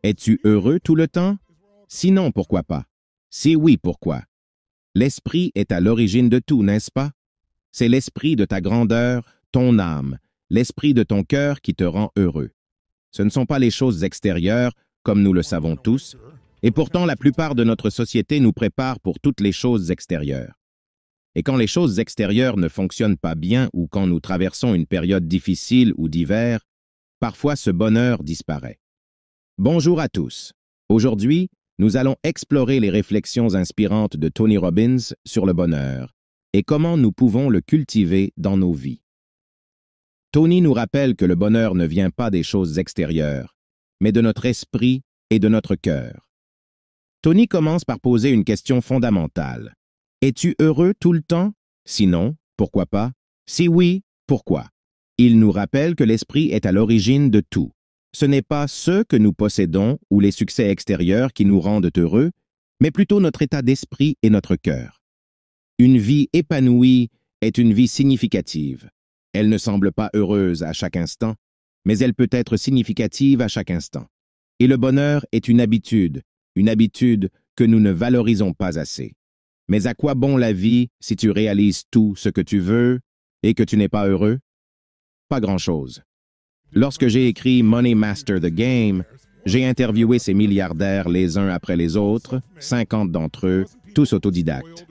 Es-tu heureux tout le temps? Sinon, pourquoi pas? Si oui, pourquoi? L'esprit est à l'origine de tout, n'est-ce pas? C'est l'esprit de ta grandeur, ton âme, l'esprit de ton cœur qui te rend heureux. Ce ne sont pas les choses extérieures, comme nous le savons tous, et pourtant la plupart de notre société nous prépare pour toutes les choses extérieures. Et quand les choses extérieures ne fonctionnent pas bien ou quand nous traversons une période difficile ou d'hiver, parfois ce bonheur disparaît. Bonjour à tous. Aujourd'hui, nous allons explorer les réflexions inspirantes de Tony Robbins sur le bonheur et comment nous pouvons le cultiver dans nos vies. Tony nous rappelle que le bonheur ne vient pas des choses extérieures, mais de notre esprit et de notre cœur. Tony commence par poser une question fondamentale. Es-tu heureux tout le temps? Sinon, pourquoi pas? Si oui, pourquoi? Il nous rappelle que l'esprit est à l'origine de tout. Ce n'est pas ce que nous possédons ou les succès extérieurs qui nous rendent heureux, mais plutôt notre état d'esprit et notre cœur. Une vie épanouie est une vie significative. Elle ne semble pas heureuse à chaque instant, mais elle peut être significative à chaque instant. Et le bonheur est une habitude que nous ne valorisons pas assez. Mais à quoi bon la vie si tu réalises tout ce que tu veux et que tu n'es pas heureux? Pas grand-chose. Lorsque j'ai écrit Money Master the Game, j'ai interviewé ces milliardaires les uns après les autres, 50 d'entre eux, tous autodidactes.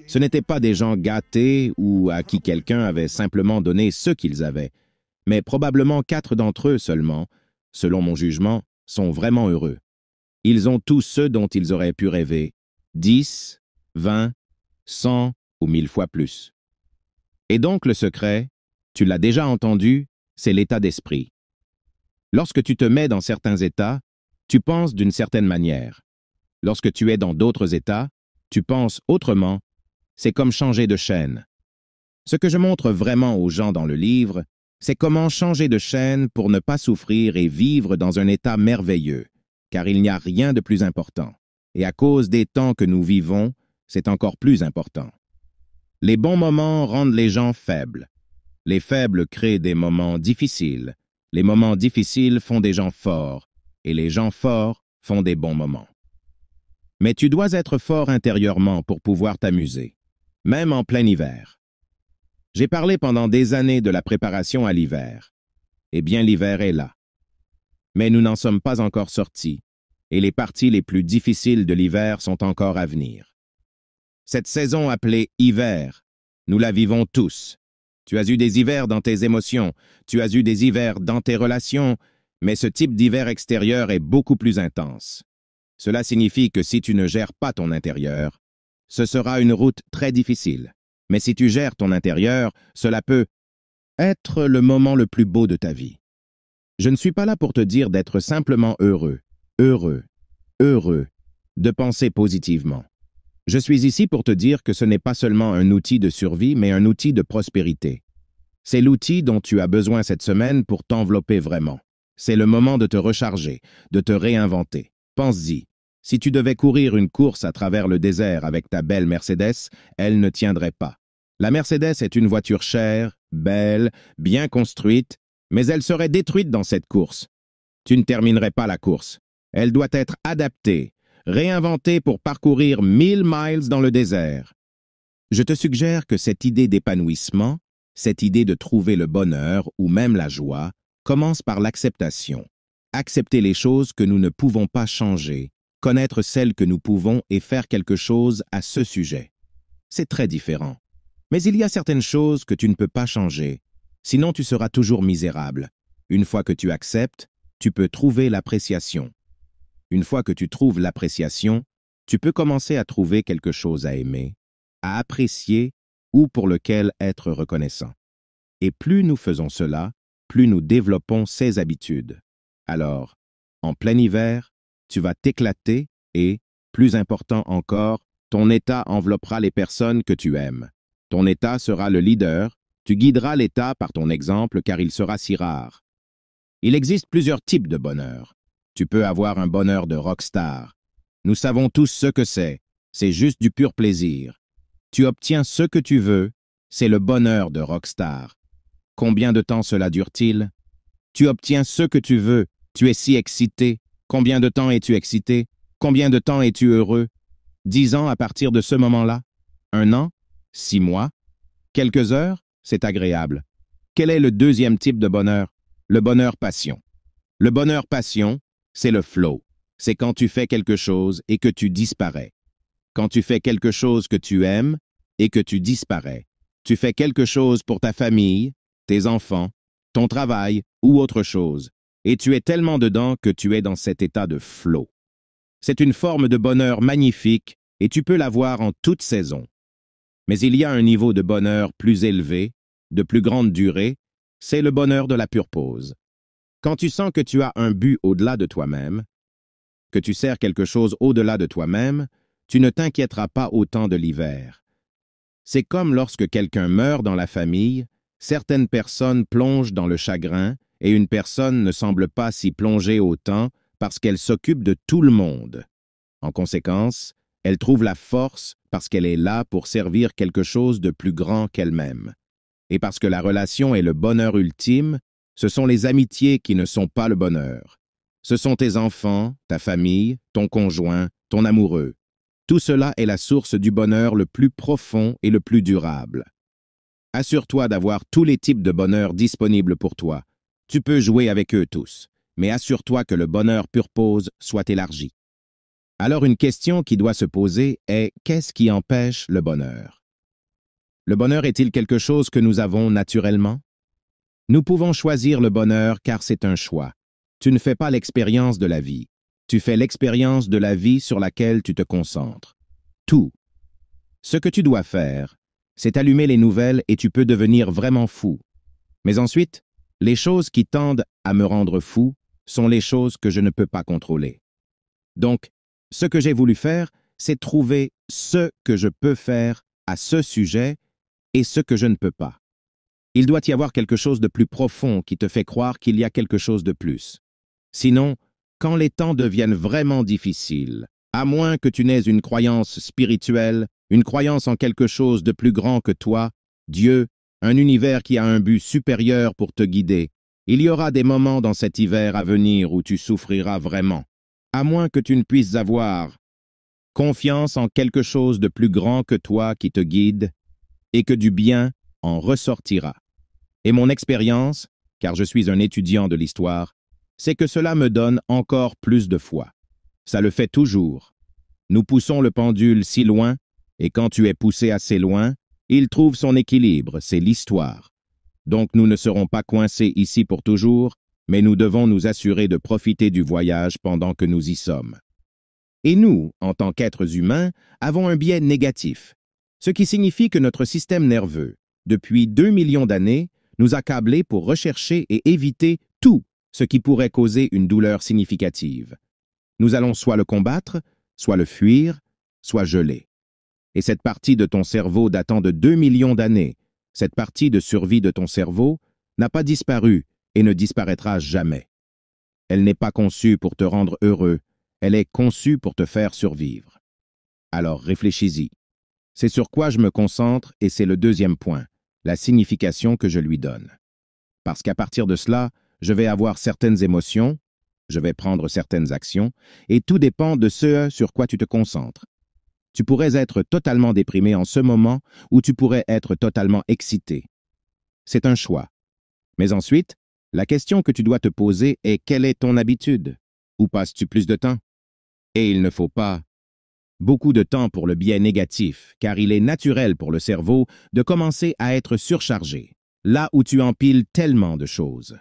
Ce n'étaient pas des gens gâtés ou à qui quelqu'un avait simplement donné ce qu'ils avaient, mais probablement 4 d'entre eux seulement, selon mon jugement, sont vraiment heureux. Ils ont tous ceux dont ils auraient pu rêver, 10, 20, 100 ou 1000 fois plus. Et donc le secret, tu l'as déjà entendu, c'est l'état d'esprit. Lorsque tu te mets dans certains états, tu penses d'une certaine manière. Lorsque tu es dans d'autres états, tu penses autrement. C'est comme changer de chaîne. Ce que je montre vraiment aux gens dans le livre, c'est comment changer de chaîne pour ne pas souffrir et vivre dans un état merveilleux, car il n'y a rien de plus important. Et à cause des temps que nous vivons, c'est encore plus important. Les bons moments rendent les gens faibles. Les faibles créent des moments difficiles. Les moments difficiles font des gens forts. Et les gens forts font des bons moments. Mais tu dois être fort intérieurement pour pouvoir t'amuser, même en plein hiver. J'ai parlé pendant des années de la préparation à l'hiver. Eh bien, l'hiver est là. Mais nous n'en sommes pas encore sortis, et les parties les plus difficiles de l'hiver sont encore à venir. Cette saison appelée hiver, nous la vivons tous. Tu as eu des hivers dans tes émotions, tu as eu des hivers dans tes relations, mais ce type d'hiver extérieur est beaucoup plus intense. Cela signifie que si tu ne gères pas ton intérieur, ce sera une route très difficile. Mais si tu gères ton intérieur, cela peut être le moment le plus beau de ta vie. Je ne suis pas là pour te dire d'être simplement heureux, de penser positivement. Je suis ici pour te dire que ce n'est pas seulement un outil de survie, mais un outil de prospérité. C'est l'outil dont tu as besoin cette semaine pour t'envelopper vraiment. C'est le moment de te recharger, de te réinventer. Pense-y. Si tu devais courir une course à travers le désert avec ta belle Mercedes, elle ne tiendrait pas. La Mercedes est une voiture chère, belle, bien construite, mais elle serait détruite dans cette course. Tu ne terminerais pas la course. Elle doit être adaptée, réinventée pour parcourir 1000 miles dans le désert. Je te suggère que cette idée d'épanouissement, cette idée de trouver le bonheur ou même la joie, commence par l'acceptation. Accepter les choses que nous ne pouvons pas changer, connaître celles que nous pouvons et faire quelque chose à ce sujet. C'est très différent. Mais il y a certaines choses que tu ne peux pas changer, sinon tu seras toujours misérable. Une fois que tu acceptes, tu peux trouver l'appréciation. Une fois que tu trouves l'appréciation, tu peux commencer à trouver quelque chose à aimer, à apprécier ou pour lequel être reconnaissant. Et plus nous faisons cela, plus nous développons ces habitudes. Alors, en plein hiver, tu vas t'éclater et, plus important encore, ton état enveloppera les personnes que tu aimes. Ton état sera le leader, tu guideras l'état par ton exemple car il sera si rare. Il existe plusieurs types de bonheur. Tu peux avoir un bonheur de rockstar. Nous savons tous ce que c'est juste du pur plaisir. Tu obtiens ce que tu veux, c'est le bonheur de rockstar. Combien de temps cela dure-t-il? Tu obtiens ce que tu veux, tu es si excité, Combien de temps es-tu excité? Combien de temps es-tu heureux? 10 ans à partir de ce moment-là? 1 an? 6 mois? Quelques heures? C'est agréable. Quel est le deuxième type de bonheur? Le bonheur passion. Le bonheur passion, c'est le flow. C'est quand tu fais quelque chose et que tu disparais. Quand tu fais quelque chose que tu aimes et que tu disparais. Tu fais quelque chose pour ta famille, tes enfants, ton travail ou autre chose, et tu es tellement dedans que tu es dans cet état de flow. C'est une forme de bonheur magnifique et tu peux l'avoir en toute saison. Mais il y a un niveau de bonheur plus élevé, de plus grande durée, c'est le bonheur de la pure pause. Quand tu sens que tu as un but au-delà de toi-même, que tu sers quelque chose au-delà de toi-même, tu ne t'inquiéteras pas autant de l'hiver. C'est comme lorsque quelqu'un meurt dans la famille, certaines personnes plongent dans le chagrin et une personne ne semble pas s'y plonger autant parce qu'elle s'occupe de tout le monde. En conséquence, elle trouve la force parce qu'elle est là pour servir quelque chose de plus grand qu'elle-même. Et parce que la relation est le bonheur ultime, ce sont les amitiés qui ne sont pas le bonheur. Ce sont tes enfants, ta famille, ton conjoint, ton amoureux. Tout cela est la source du bonheur le plus profond et le plus durable. Assure-toi d'avoir tous les types de bonheur disponibles pour toi. Tu peux jouer avec eux tous, mais assure-toi que le bonheur pure pause soit élargi. Alors une question qui doit se poser est qu'est-ce qui empêche le bonheur? Le bonheur est-il quelque chose que nous avons naturellement? Nous pouvons choisir le bonheur car c'est un choix. Tu ne fais pas l'expérience de la vie. Tu fais l'expérience de la vie sur laquelle tu te concentres. Tout. Ce que tu dois faire, c'est allumer les nouvelles et tu peux devenir vraiment fou. Mais ensuite, les choses qui tendent à me rendre fou sont les choses que je ne peux pas contrôler. Donc, ce que j'ai voulu faire, c'est trouver ce que je peux faire à ce sujet et ce que je ne peux pas. Il doit y avoir quelque chose de plus profond qui te fait croire qu'il y a quelque chose de plus. Sinon, quand les temps deviennent vraiment difficiles, à moins que tu n'aies une croyance spirituelle, une croyance en quelque chose de plus grand que toi, Dieu, un univers qui a un but supérieur pour te guider, il y aura des moments dans cet hiver à venir où tu souffriras vraiment, à moins que tu ne puisses avoir confiance en quelque chose de plus grand que toi qui te guide et que du bien en ressortira. Et mon expérience, car je suis un étudiant de l'histoire, c'est que cela me donne encore plus de foi. Ça le fait toujours. Nous poussons le pendule si loin, et quand tu es poussé assez loin, il trouve son équilibre, c'est l'histoire. Donc nous ne serons pas coincés ici pour toujours, mais nous devons nous assurer de profiter du voyage pendant que nous y sommes. Et nous, en tant qu'êtres humains, avons un biais négatif, ce qui signifie que notre système nerveux, depuis 2 millions d'années, nous a câblés pour rechercher et éviter tout ce qui pourrait causer une douleur significative. Nous allons soit le combattre, soit le fuir, soit geler. Et cette partie de ton cerveau datant de 2 millions d'années, cette partie de survie de ton cerveau, n'a pas disparu et ne disparaîtra jamais. Elle n'est pas conçue pour te rendre heureux, elle est conçue pour te faire survivre. Alors réfléchis-y. C'est sur quoi je me concentre et c'est le deuxième point, la signification que je lui donne. Parce qu'à partir de cela, je vais avoir certaines émotions, je vais prendre certaines actions, et tout dépend de ce sur quoi tu te concentres. Tu pourrais être totalement déprimé en ce moment ou tu pourrais être totalement excité. C'est un choix. Mais ensuite, la question que tu dois te poser est quelle est ton habitude? Où passes-tu plus de temps? Et il ne faut pas beaucoup de temps pour le biais négatif, car il est naturel pour le cerveau de commencer à être surchargé, là où tu empiles tellement de choses.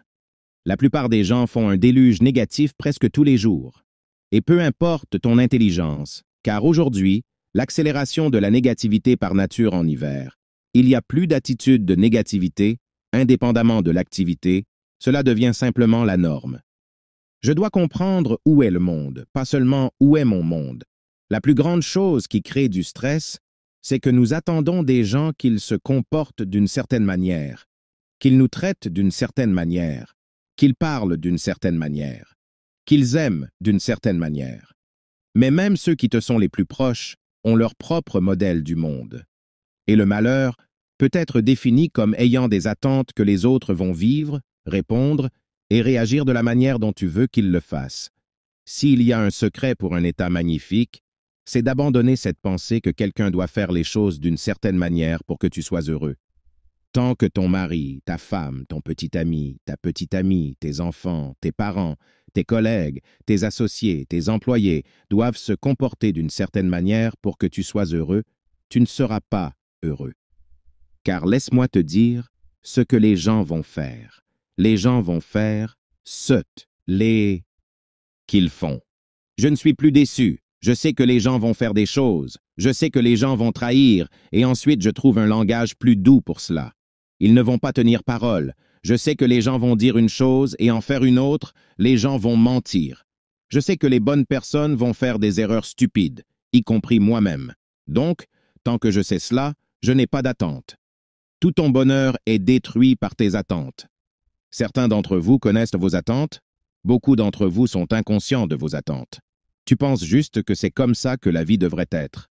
La plupart des gens font un déluge négatif presque tous les jours. Et peu importe ton intelligence, car aujourd'hui, l'accélération de la négativité par nature en hiver, il y a plus d'attitude de négativité, indépendamment de l'activité, cela devient simplement la norme. Je dois comprendre où est le monde, pas seulement où est mon monde. La plus grande chose qui crée du stress, c'est que nous attendons des gens qu'ils se comportent d'une certaine manière, qu'ils nous traitent d'une certaine manière, qu'ils parlent d'une certaine manière, qu'ils aiment d'une certaine manière. Mais même ceux qui te sont les plus proches ont leur propre modèle du monde. Et le malheur peut être défini comme ayant des attentes que les autres vont vivre, répondre et réagir de la manière dont tu veux qu'ils le fassent. S'il y a un secret pour un état magnifique, c'est d'abandonner cette pensée que quelqu'un doit faire les choses d'une certaine manière pour que tu sois heureux. Tant que ton mari, ta femme, ton petit ami, ta petite amie, tes enfants, tes parents, tes collègues, tes associés, tes employés doivent se comporter d'une certaine manière pour que tu sois heureux, tu ne seras pas heureux. Car laisse-moi te dire ce que les gens vont faire. Les gens vont faire qu'ils font. Je ne suis plus déçu. Je sais que les gens vont faire des choses. Je sais que les gens vont trahir, et ensuite je trouve un langage plus doux pour cela. Ils ne vont pas tenir parole. Je sais que les gens vont dire une chose et en faire une autre, les gens vont mentir. Je sais que les bonnes personnes vont faire des erreurs stupides, y compris moi-même. Donc, tant que je sais cela, je n'ai pas d'attente. Tout ton bonheur est détruit par tes attentes. Certains d'entre vous connaissent vos attentes. Beaucoup d'entre vous sont inconscients de vos attentes. Tu penses juste que c'est comme ça que la vie devrait être.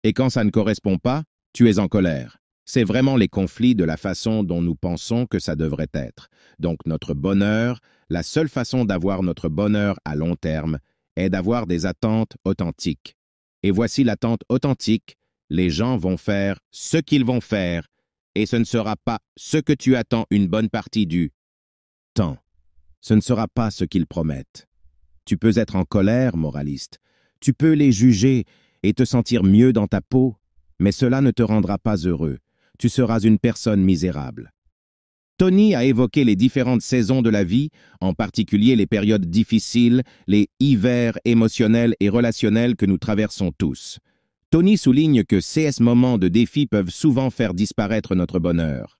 Et quand ça ne correspond pas, tu es en colère. C'est vraiment les conflits de la façon dont nous pensons que ça devrait être. Donc notre bonheur, la seule façon d'avoir notre bonheur à long terme est d'avoir des attentes authentiques. Et voici l'attente authentique, les gens vont faire ce qu'ils vont faire, et ce ne sera pas ce que tu attends une bonne partie du temps. Ce ne sera pas ce qu'ils promettent. Tu peux être en colère, moraliste. Tu peux les juger et te sentir mieux dans ta peau, mais cela ne te rendra pas heureux. Tu seras une personne misérable. Tony a évoqué les différentes saisons de la vie, en particulier les périodes difficiles, les hivers émotionnels et relationnels que nous traversons tous. Tony souligne que ces moments de défi peuvent souvent faire disparaître notre bonheur.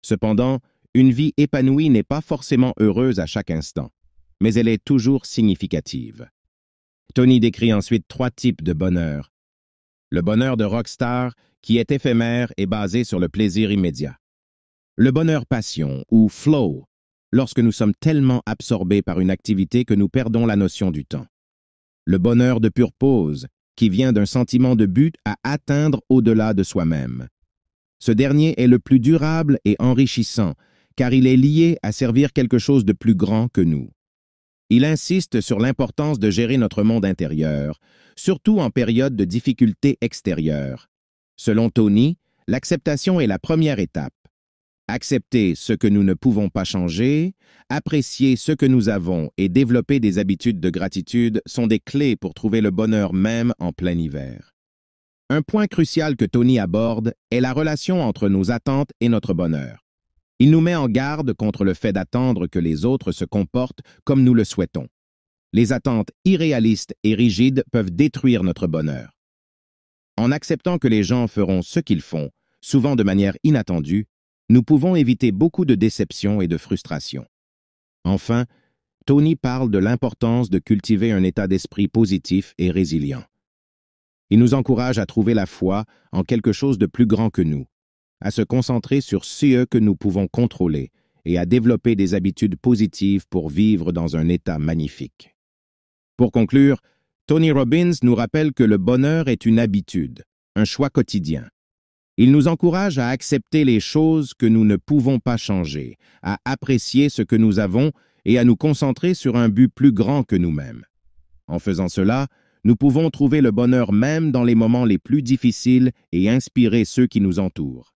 Cependant, une vie épanouie n'est pas forcément heureuse à chaque instant, mais elle est toujours significative. Tony décrit ensuite 3 types de bonheur. Le bonheur de rockstar, qui est éphémère et basé sur le plaisir immédiat. Le bonheur passion, ou flow, lorsque nous sommes tellement absorbés par une activité que nous perdons la notion du temps. Le bonheur de pure pause, qui vient d'un sentiment de but à atteindre au-delà de soi-même. Ce dernier est le plus durable et enrichissant, car il est lié à servir quelque chose de plus grand que nous. Il insiste sur l'importance de gérer notre monde intérieur, surtout en période de difficultés extérieures. Selon Tony, l'acceptation est la première étape. Accepter ce que nous ne pouvons pas changer, apprécier ce que nous avons et développer des habitudes de gratitude sont des clés pour trouver le bonheur même en plein hiver. Un point crucial que Tony aborde est la relation entre nos attentes et notre bonheur. Il nous met en garde contre le fait d'attendre que les autres se comportent comme nous le souhaitons. Les attentes irréalistes et rigides peuvent détruire notre bonheur. En acceptant que les gens feront ce qu'ils font, souvent de manière inattendue, nous pouvons éviter beaucoup de déceptions et de frustrations. Enfin, Tony parle de l'importance de cultiver un état d'esprit positif et résilient. Il nous encourage à trouver la foi en quelque chose de plus grand que nous, à se concentrer sur ce que nous pouvons contrôler et à développer des habitudes positives pour vivre dans un état magnifique. Pour conclure, Tony Robbins nous rappelle que le bonheur est une habitude, un choix quotidien. Il nous encourage à accepter les choses que nous ne pouvons pas changer, à apprécier ce que nous avons et à nous concentrer sur un but plus grand que nous-mêmes. En faisant cela, nous pouvons trouver le bonheur même dans les moments les plus difficiles et inspirer ceux qui nous entourent.